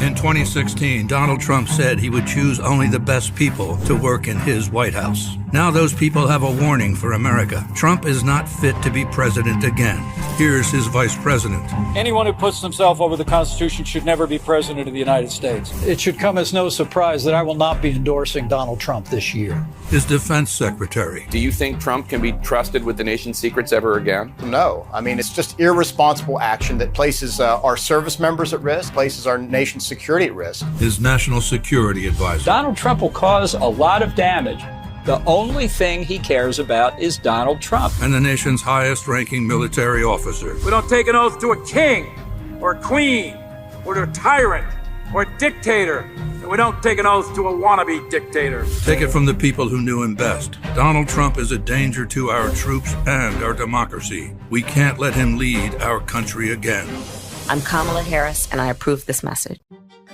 In 2016, Donald Trump said he would choose only the best people to work in his White House. Now those people have a warning for America. Trump is not fit to be president again. Here's his vice president. Anyone who puts himself over the Constitution should never be president of the United States. It should come as no surprise that I will not be endorsing Donald Trump this year. His defense secretary. Do you think Trump can be trusted with the nation's secrets ever again? No. I mean, it's just irresponsible action that places our service members at risk, places our nation's security at risk. His national security advisor. Donald Trump will cause a lot of damage. The only thing he cares about is Donald Trump. And the nation's highest-ranking military officer. We don't take an oath to a king or a queen or to a tyrant or a dictator. And we don't take an oath to a wannabe dictator. Take it from the people who knew him best. Donald Trump is a danger to our troops and our democracy. We can't let him lead our country again. I'm Kamala Harris, and I approve this message.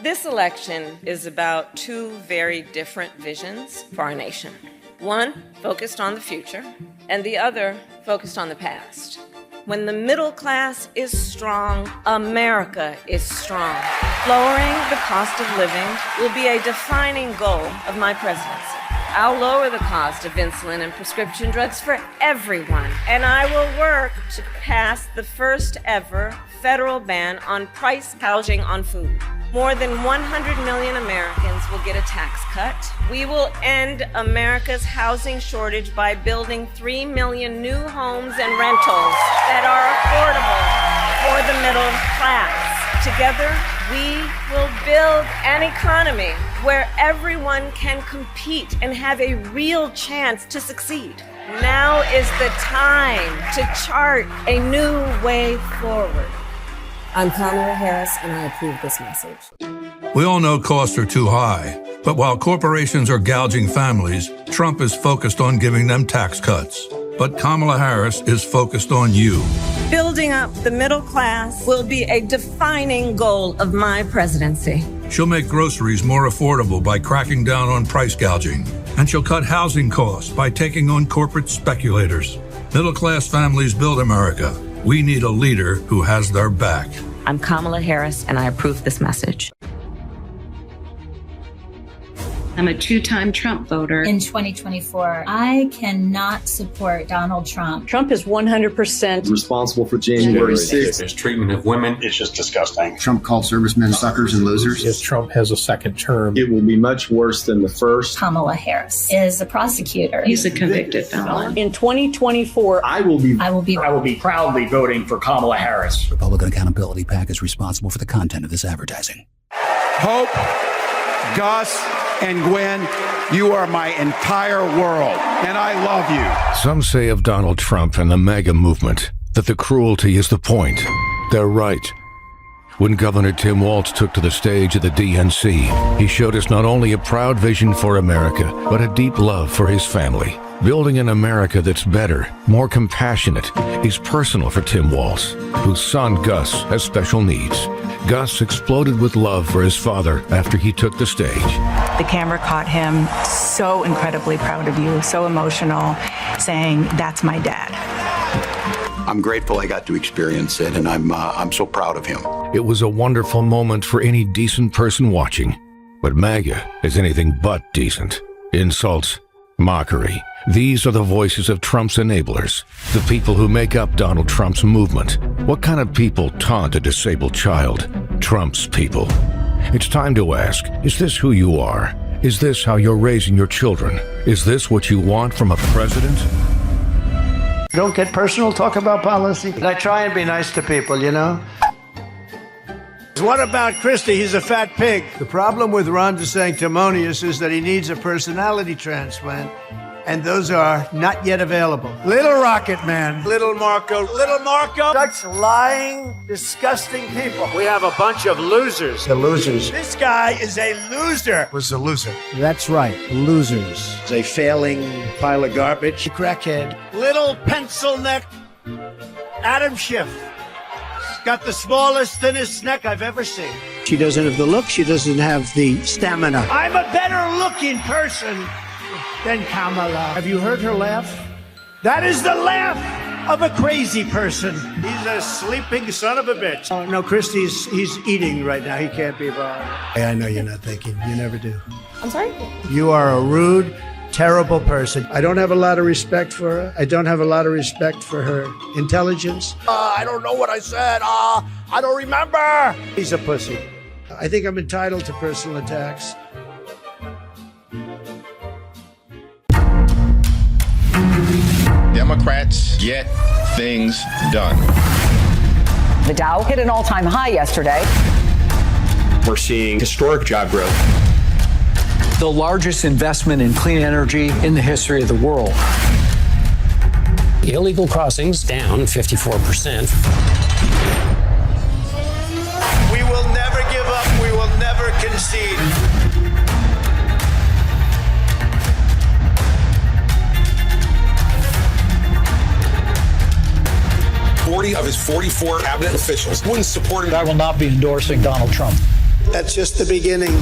This election is about two very different visions for our nation. One focused on the future, and the other focused on the past. When the middle class is strong, America is strong. Lowering the cost of living will be a defining goal of my presidency. I'll lower the cost of insulin and prescription drugs for everyone, and I will work to pass the first ever federal ban on price gouging on food. More than 100 million Americans will get a tax cut. We will end America's housing shortage by building 3 million new homes and rentals that are affordable for the middle class. Together, we will build an economy where everyone can compete and have a real chance to succeed. Now is the time to chart a new way forward. I'm Kamala Harris, and I approve this message. We all know costs are too high, but while corporations are gouging families, Trump is focused on giving them tax cuts. But Kamala Harris is focused on you. Building up the middle class will be a defining goal of my presidency. She'll make groceries more affordable by cracking down on price gouging. And she'll cut housing costs by taking on corporate speculators. Middle-class families build America. We need a leader who has their back. I'm Kamala Harris, and I approve this message. I'm a two-time Trump voter. In 2024, I cannot support Donald Trump. Trump is 100% responsible for January 6th. His treatment of women is just disgusting. Trump called servicemen suckers and losers. If Trump has a second term, it will be much worse than the first. Kamala Harris is a prosecutor. He's a convicted felon. In 2024, I will be proudly voting for Kamala Harris. Republican Accountability PAC is responsible for the content of this advertising. Hope, Gus, and Gwen, you are my entire world, and I love you. Some say of Donald Trump and the MAGA movement that the cruelty is the point. They're right. When Governor Tim Walz took to the stage at the DNC, he showed us not only a proud vision for America, but a deep love for his family. Building an America that's better, more compassionate, is personal for Tim Walz, whose son Gus has special needs. Gus exploded with love for his father after he took the stage. The camera caught him so incredibly proud of you, so emotional, saying, "That's my dad." I'm grateful I got to experience it, and I'm so proud of him. It was a wonderful moment for any decent person watching, but MAGA is anything but decent. Insults, mockery. These are the voices of Trump's enablers, the people who make up Donald Trump's movement. What kind of people taunt a disabled child? Trump's people. It's time to ask, is this who you are? Is this how you're raising your children? Is this what you want from a president? Don't get personal, talk about policy. I try and be nice to people, you know? What about Christie? He's a fat pig. The problem with Ron DeSanctimonious is that he needs a personality transplant, and those are not yet available. Little Rocket Man. Little Marco. Such lying, disgusting people. We have a bunch of losers. The losers. This guy is a loser. Was a loser. That's right, losers. He's a failing pile of garbage. Crackhead. Little pencil neck. Adam Schiff. Got the smallest, thinnest neck I've ever seen. She doesn't have the look. She doesn't have the stamina. I'm a better looking person than Kamala. Have you heard her laugh? That is the laugh of a crazy person. He's a sleeping son of a bitch. Oh, no, Christie's, he's eating right now. He can't be bothered. I know you're not thinking. You never do. I'm sorry? You are a rude, terrible person. I don't have a lot of respect for her. I don't have a lot of respect for her intelligence. I don't know what I said. I don't remember. He's a pussy. I think I'm entitled to personal attacks. Democrats get things done. The Dow hit an all-time high yesterday. We're seeing historic job growth. The largest investment in clean energy in the history of the world. Illegal crossings down 54%. We will never give up. We will never concede. 40 of his 44 cabinet officials wouldn't support him. I will not be endorsing Donald Trump. That's just the beginning.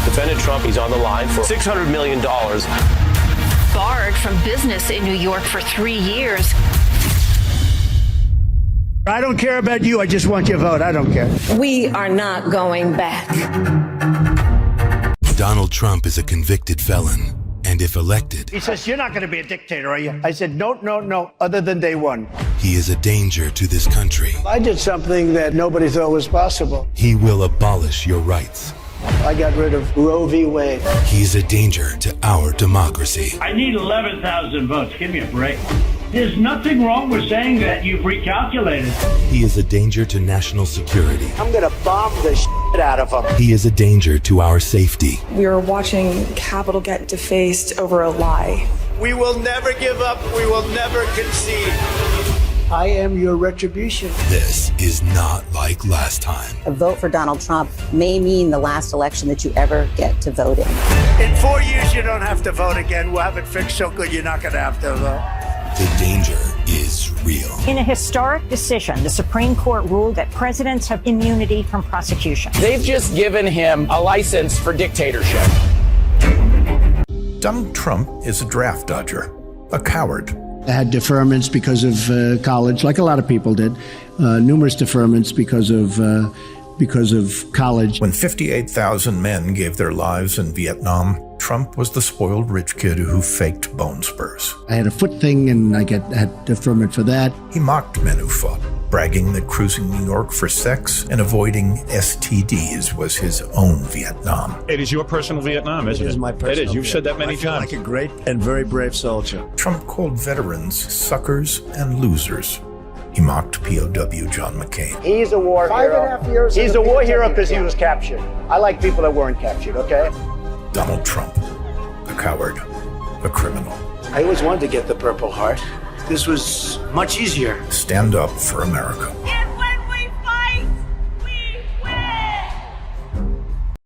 Defendant Trump, he's on the line for $600 million. Barred from business in New York for 3 years. I don't care about you. I just want your vote. I don't care. We are not going back. Donald Trump is a convicted felon. And if elected, He says, you're not going to be a dictator, are you? I said, no, other than day one. he is a danger to this country. I did something that nobody thought was possible. He will abolish your rights. I got rid of Roe v. Wade. He is a danger to our democracy. I need 11,000 votes. Give me a break. There's nothing wrong with saying that you've recalculated. He is a danger to national security. I'm going to bomb the shit out of him. He is a danger to our safety. We are watching Capitol get defaced over a lie. We will never give up. We will never concede. I am your retribution. This is not like last time. A vote for Donald Trump may mean the last election that you ever get to vote in. In 4 years, you don't have to vote again. We'll have it fixed so good you're not going to have to vote. The danger is real. In a historic decision, the Supreme Court ruled that presidents have immunity from prosecution. They've just given him a license for dictatorship. Donald Trump is a draft dodger, a coward. I had deferments because of college, like a lot of people did. Numerous deferments because of college. When 58,000 men gave their lives in Vietnam, Trump was the spoiled rich kid who faked bone spurs. I had a foot thing, and I had deferment for that. He mocked men who fought, bragging that cruising New York for sex and avoiding STDs was his own Vietnam. It is your personal Vietnam, isn't it? It is my personal It is. You've said that many times. Like a great and very brave soldier. Trump called veterans suckers and losers. He mocked POW John McCain. He's a war hero. 5.5 years. He's a war hero because he was captured. I like people that weren't captured, okay? Donald Trump, a coward, a criminal. I always wanted to get the Purple Heart. This was much easier. Stand up for America.